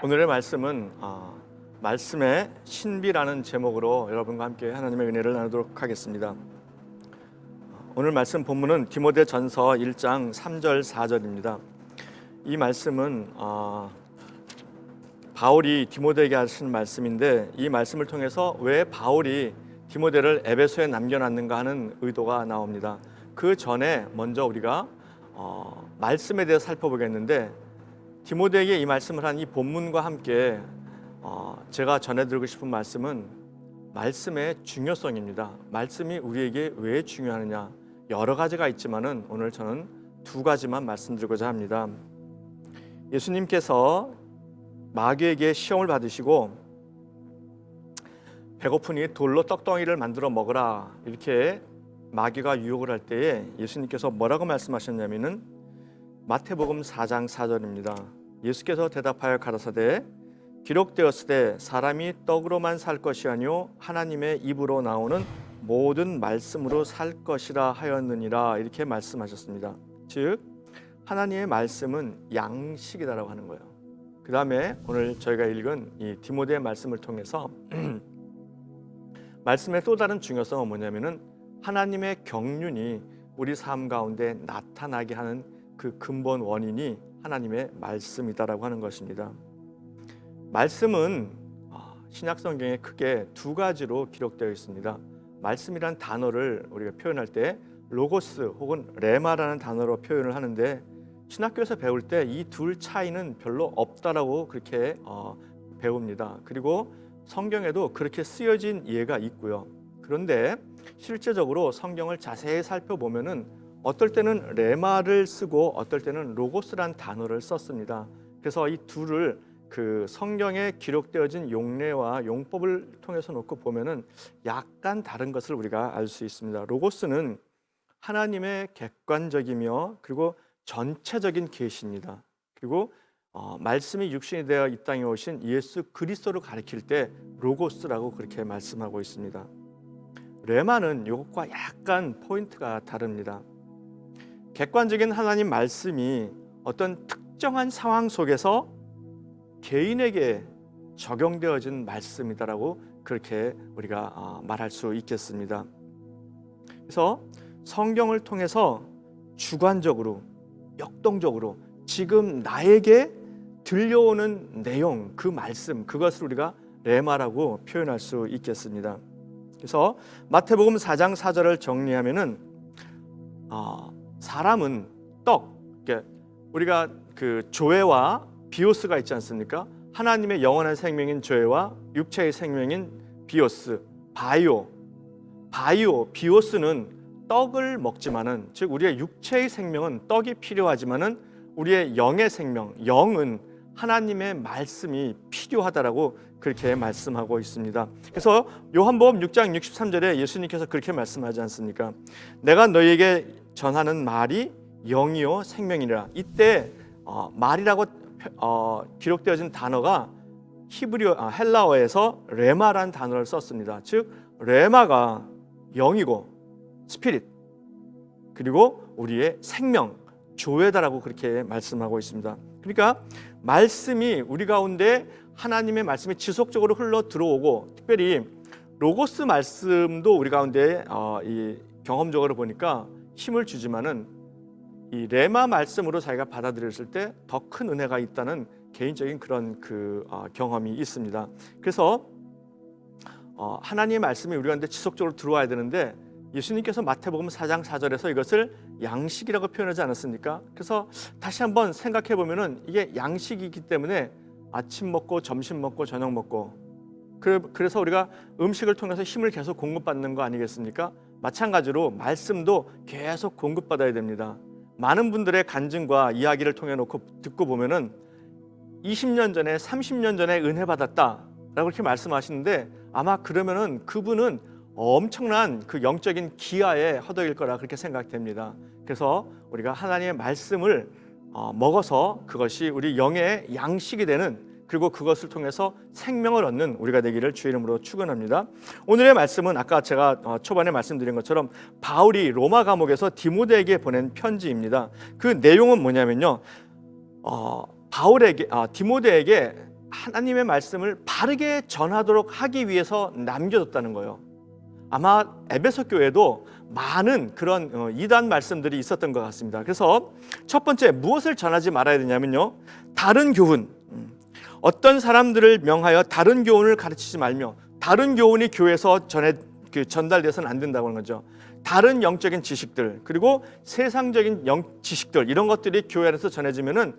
오늘의 말씀은 말씀의 신비라는 제목으로 여러분과 함께 하나님의 은혜를 나누도록 하겠습니다. 오늘 말씀 본문은 디모데전서 1장 3절 4절입니다. 이 말씀은 바울이 디모데에게 하신 말씀인데, 이 말씀을 통해서 왜 바울이 디모데를 에베소에 남겨놨는가 하는 의도가 나옵니다. 그 전에 먼저 우리가 말씀에 대해서 살펴보겠는데, 디모데에게 이 말씀을 한 이 본문과 함께 제가 전해드리고 싶은 말씀은 말씀의 중요성입니다. 말씀이 우리에게 왜 중요하느냐, 여러 가지가 있지만은 오늘 저는 두 가지만 말씀드리고자 합니다. 예수님께서 마귀에게 시험을 받으시고 배고프니 돌로 떡덩이를 만들어 먹으라, 이렇게 마귀가 유혹을 할 때에 예수님께서 뭐라고 말씀하셨냐면은 마태복음 4장 4절입니다. 예수께서 대답하여 가라사대 기록되었으되 사람이 떡으로만 살 것이 아니요 하나님의 입으로 나오는 모든 말씀으로 살 것이라 하였느니라, 이렇게 말씀하셨습니다. 즉 하나님의 말씀은 양식이다라고 하는 거예요. 그 다음에 오늘 저희가 읽은 이 디모데의 말씀을 통해서 말씀의 또 다른 중요성은 뭐냐면은 하나님의 경륜이 우리 삶 가운데 나타나게 하는 그 근본 원인이 하나님의 말씀이다라고 하는 것입니다. 말씀은 신약 성경에 크게 두 가지로 기록되어 있습니다. 말씀이란 단어를 우리가 표현할 때 로고스 혹은 레마라는 단어로 표현을 하는데, 신학교에서 배울 때 이 둘 차이는 별로 없다라고 그렇게 배웁니다. 그리고 성경에도 그렇게 쓰여진 예가 있고요. 그런데 실제적으로 성경을 자세히 살펴보면은 어떨 때는 레마를 쓰고 어떨 때는 로고스란 단어를 썼습니다. 그래서 이 둘을 그 성경에 기록되어진 용례와 용법을 통해서 놓고 보면은 약간 다른 것을 우리가 알 수 있습니다. 로고스는 하나님의 객관적이며 그리고 전체적인 계시입니다. 그리고 말씀이 육신이 되어 이 땅에 오신 예수 그리스도를 가리킬 때 로고스라고 그렇게 말씀하고 있습니다. 레마는 이것과 약간 포인트가 다릅니다. 객관적인 하나님 말씀이 어떤 특정한 상황 속에서 개인에게 적용되어진 말씀이다라고 그렇게 우리가 말할 수 있겠습니다. 그래서 성경을 통해서 주관적으로, 역동적으로 지금 나에게 들려오는 내용, 그 말씀, 그것을 우리가 레마라고 표현할 수 있겠습니다. 그래서 마태복음 4장 4절을 정리하면은 사람은 떡, 우리가 그 조회와 비오스가 있지 않습니까? 하나님의 영원한 생명인 조회와 육체의 생명인 비오스, 비오스는 떡을 먹지만은, 즉 우리의 육체의 생명은 떡이 필요하지만은 우리의 영의 생명, 영은 하나님의 말씀이 필요하다라고 그렇게 말씀하고 있습니다. 그래서 요한복음 6장 63절에 예수님께서 그렇게 말씀하지 않습니까? 내가 너희에게 전하는 말이 영이요 생명이라. 이때 말이라고 기록되어진 단어가 헬라어에서 레마라는 단어를 썼습니다. 즉 레마가 영이고 스피릿, 그리고 우리의 생명, 조회다라고 그렇게 말씀하고 있습니다. 그러니까 말씀이 우리 가운데, 하나님의 말씀이 지속적으로 흘러 들어오고, 특별히 로고스 말씀도 우리 가운데 이 경험적으로 보니까 힘을 주지만은 이 레마 말씀으로 자기가 받아들였을 때 더 큰 은혜가 있다는 개인적인 그런 경험이 있습니다. 그래서 하나님의 말씀이 우리 가운데 지속적으로 들어와야 되는데, 예수님께서 마태복음 4장 4절에서 이것을 양식이라고 표현하지 않았습니까? 그래서 다시 한번 생각해 보면은 이게 양식이기 때문에 아침 먹고 점심 먹고 저녁 먹고, 그래서 우리가 음식을 통해서 힘을 계속 공급받는 거 아니겠습니까? 마찬가지로 말씀도 계속 공급받아야 됩니다. 많은 분들의 간증과 이야기를 통해 놓고 듣고 보면은 20년 전에 30년 전에 은혜 받았다라고 이렇게 말씀하시는데, 아마 그러면은 그분은 엄청난 그 영적인 기아에 허덕일 거라 그렇게 생각됩니다. 그래서 우리가 하나님의 말씀을 먹어서 그것이 우리 영의 양식이 되는, 그리고 그것을 통해서 생명을 얻는 우리가 되기를 주의 이름으로 축원합니다. 오늘의 말씀은 아까 제가 초반에 말씀드린 것처럼 바울이 로마 감옥에서 디모데에게 보낸 편지입니다. 그 내용은 뭐냐면요, 디모데에게 하나님의 말씀을 바르게 전하도록 하기 위해서 남겨뒀다는 거예요. 아마 에베소 교회도 많은 그런 이단 말씀들이 있었던 것 같습니다. 그래서 첫 번째 무엇을 전하지 말아야 되냐면요, 다른 교훈, 어떤 사람들을 명하여 다른 교훈을 가르치지 말며, 다른 교훈이 교회에서 전달돼서는 안 된다고 하는 거죠. 다른 영적인 지식들, 그리고 세상적인 지식들, 이런 것들이 교회 안에서 전해지면은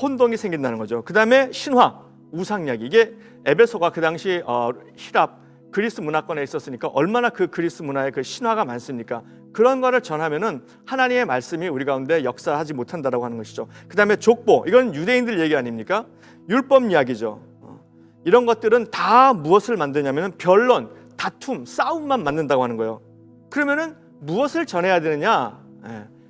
혼동이 생긴다는 거죠. 그 다음에 신화, 우상이야기, 이게 에베소가 그 당시 히랍, 그리스 문화권에 있었으니까 얼마나 그 그리스 문화에 그 신화가 많습니까? 그런 거를 전하면은 하나님의 말씀이 우리 가운데 역사하지 못한다라고 하는 것이죠. 그 다음에 족보, 이건 유대인들 얘기 아닙니까? 율법 이야기죠. 이런 것들은 다 무엇을 만드냐면은 변론, 다툼, 싸움만 만든다고 하는 거예요. 그러면은 무엇을 전해야 되느냐?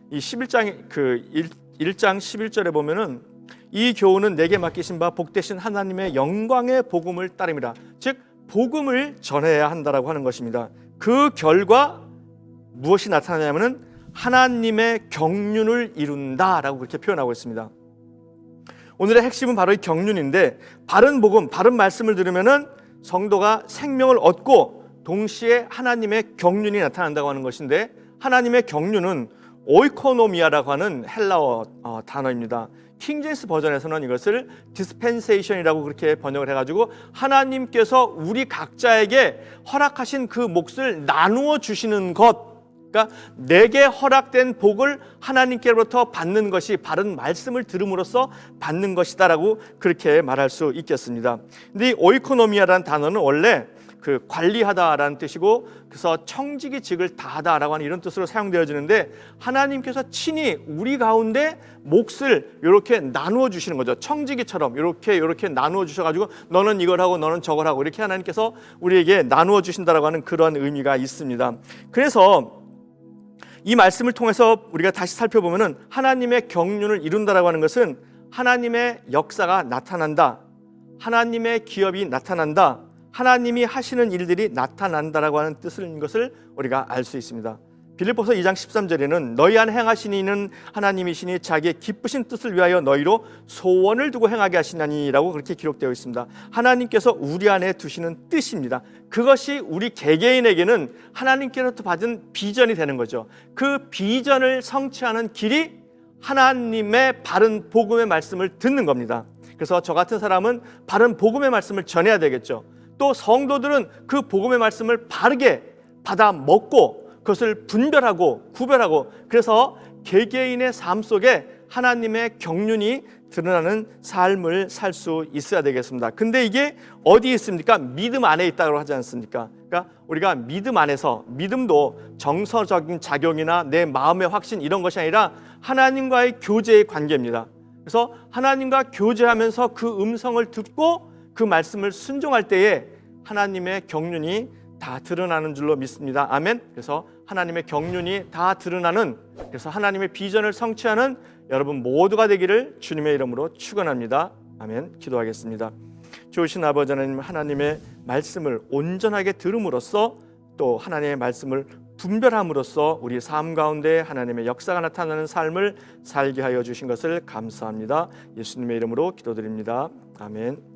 이 11장 1장 11절에 보면은 이 교훈은 내게 맡기신 바 복되신 하나님의 영광의 복음을 따름이라. 즉 복음을 전해야 한다라고 하는 것입니다. 그 결과 무엇이 나타나냐면은 하나님의 경륜을 이룬다라고 그렇게 표현하고 있습니다. 오늘의 핵심은 바로 이 경륜인데, 바른 복음, 바른 말씀을 들으면은 성도가 생명을 얻고 동시에 하나님의 경륜이 나타난다고 하는 것인데, 하나님의 경륜은 오이코노미아라고 하는 헬라어 단어입니다. 킹제임스 버전에서는 이것을 디스펜세이션이라고 그렇게 번역을 해가지고 하나님께서 우리 각자에게 허락하신 그 몫을 나누어 주시는 것, 그러니까 내게 허락된 복을 하나님께로부터 받는 것이 바른 말씀을 들음으로써 받는 것이다라고 그렇게 말할 수 있겠습니다. 근데 이 오이코노미아라는 단어는 원래 그 관리하다라는 뜻이고, 그래서 청지기직을 다하다라고 하는 이런 뜻으로 사용되어지는데, 하나님께서 친히 우리 가운데 몫을 이렇게 나누어 주시는 거죠. 청지기처럼 이렇게 나누어 주셔가지고 너는 이걸 하고 너는 저걸 하고 이렇게 하나님께서 우리에게 나누어 주신다라고 하는 그런 의미가 있습니다. 그래서 이 말씀을 통해서 우리가 다시 살펴보면은 하나님의 경륜을 이룬다라고 하는 것은 하나님의 역사가 나타난다, 하나님의 기업이 나타난다, 하나님이 하시는 일들이 나타난다라고 하는 뜻인 것을 우리가 알 수 있습니다. 빌립보서 2장 13절에는 너희 안에 행하시니 이는 하나님이시니 자기의 기쁘신 뜻을 위하여 너희로 소원을 두고 행하게 하시나니라고 그렇게 기록되어 있습니다. 하나님께서 우리 안에 두시는 뜻입니다. 그것이 우리 개개인에게는 하나님께로부터 받은 비전이 되는 거죠. 그 비전을 성취하는 길이 하나님의 바른 복음의 말씀을 듣는 겁니다. 그래서 저 같은 사람은 바른 복음의 말씀을 전해야 되겠죠. 또 성도들은 그 복음의 말씀을 바르게 받아 먹고 그것을 분별하고 구별하고, 그래서 개개인의 삶 속에 하나님의 경륜이 드러나는 삶을 살 수 있어야 되겠습니다. 근데 이게 어디 있습니까? 믿음 안에 있다고 하지 않습니까? 그러니까 우리가 믿음 안에서, 믿음도 정서적인 작용이나 내 마음의 확신 이런 것이 아니라 하나님과의 교제의 관계입니다. 그래서 하나님과 교제하면서 그 음성을 듣고 그 말씀을 순종할 때에 하나님의 경륜이 다 드러나는 줄로 믿습니다. 아멘. 그래서 하나님의 경륜이 다 드러나는, 그래서 하나님의 비전을 성취하는 여러분 모두가 되기를 주님의 이름으로 축원합니다. 아멘. 기도하겠습니다. 좋으신 아버지 하나님, 하나님의 말씀을 온전하게 들음으로써 또 하나님의 말씀을 분별함으로써 우리 삶 가운데 하나님의 역사가 나타나는 삶을 살게 하여 주신 것을 감사합니다. 예수님의 이름으로 기도드립니다. 아멘.